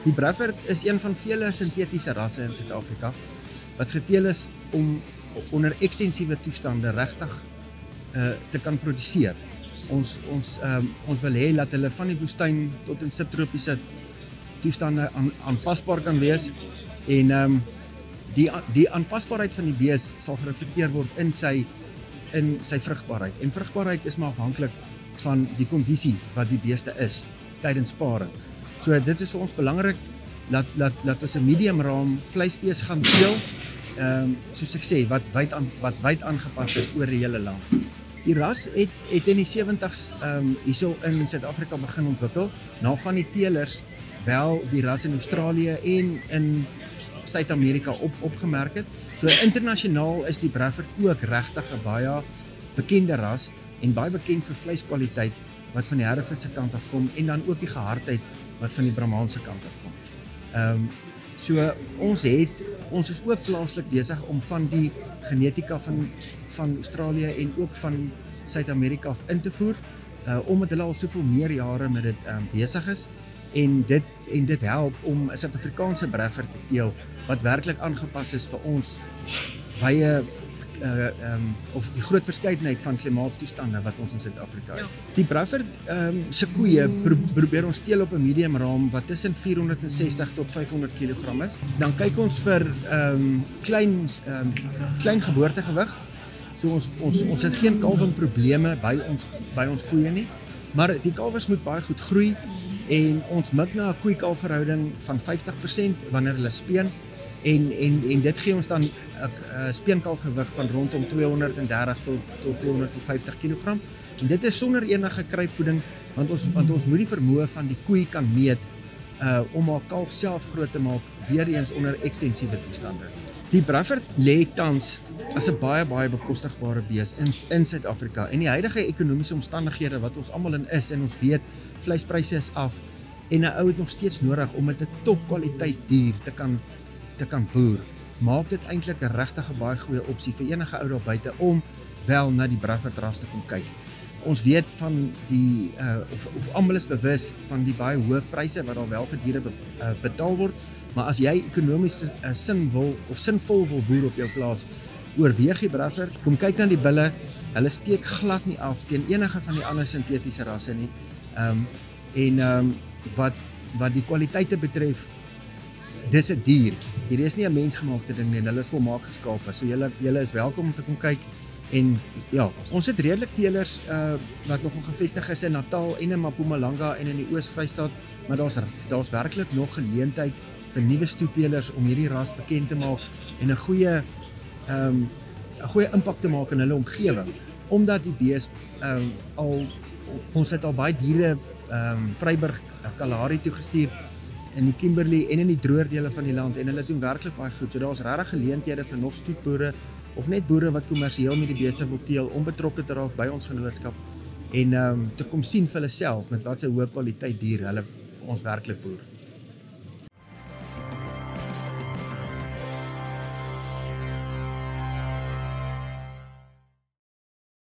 Die Brevard is een van vele sintetiese rasse in Suid-Afrika wat geteel is om onder ekstensiewe toestande regtig te kan produseer. Ons wil hê dat hulle van die woestyn tot in subtropiese toestande aanpasbaar kan wees en die aanpasbaarheid van die bees sal gereflekteer word in sy vrugbaarheid. En vrugbaarheid is maar afhanklik van die kondisie wat die beeste is tydens paring. So dit is vir ons belangrik dat ons 'n medium raam vleisbees gaan teel, soos ek sê, wat wyd aangepas is oor die hele land. Die ras het in die 70s hierso in Suid-Afrika begin ontwikkel, na van die teelers wel die ras in Australië en in Suid-Amerika opgemerk het. So internasionaal is die Brevard ook regtig 'n baie bekende ras en baie bekend vir vleiskwaliteit wat van die Hereford se kant af kom en dan ook die gehardheid wat van die Brahman se kant af kom. So ons is ook plaaslik besig om van die genetika van Australië en ook van Suid-Amerika af in te voer, omdat hulle al soveel meer jare met dit besig is en dit help om 'n Suid-Afrikaanse Brevard te teel wat werklik aangepas is vir ons wye of die groot verskeidenheid van klimaatstoestande wat ons in Suid-Afrika het. Die Brevard se koeie probeer ons teel op 'n medium raam wat tussen 460 tot 500 kg is. Dan kyk ons vir klein geboortegewig. So ons het geen kalwingprobleme by ons koeie nie, maar die kalwers moet baie goed groei en ons mik na 'n koei-kalf verhouding van 50% wanneer hulle speen. En dit gee ons dan 'n speenkalfgewig van rondom 230 tot 250 kg. En dit is sonder enige kruipvoeding, want ons moet die vermoë van die koei kan meet om haar kalf self groot te maak, weer eens onder ekstensiewe toestande. Die Brevard lê tans as 'n baie bekostigbare bees in Suid-Afrika. En die huidige ekonomiese omstandighede wat ons almal in is en ons weet vleispryse is af en 'n ou het nog steeds nodig om met 'n topkwaliteit dier te kan boer, maak dit eintlik 'n regtig baie goeie opsie vir enige ou daar buite om wel na die Brevard ras te kom kyk. Ons weet van die of almal is bewus van die baie hoë pryse wat daar wel vir diere betaal word, maar as jy ekonomies sinvol wil boer op jou plaas, oorweeg die Brevard, kom kyk na die bulle, hulle steek glad nie af teen enige van die ander sintetiese rasse nie. Wat die kwaliteite betref, dis 'n dier. Hierdie is nie 'n mensgemaakte ding nie, hulle is volmaak geskape. So julle is welkom om te kom kyk. En ja, ons het redelik teelers wat nogal gevestig is in Natal en in Mpumalanga en in die Oos-Vrystaat, maar daar's werklik nog geleentheid vir nuwe stoeteelers om hierdie ras bekend te maak en 'n goeie impak te maak in hulle omgewing, omdat die bees ons het al baie diere Vryburg, Kalahari toegestuur in die Kimberley en in die droër dele van die land en hulle doen werklik baie goed. So daar's regtig geleenthede vir nog stoetboere of net boere wat kommersieel met die beeste wil teel om betrokke te raak by ons genootskap en te kom sien vir hulle self met wat 'n hoë kwaliteit dier hulle ons werklik boer.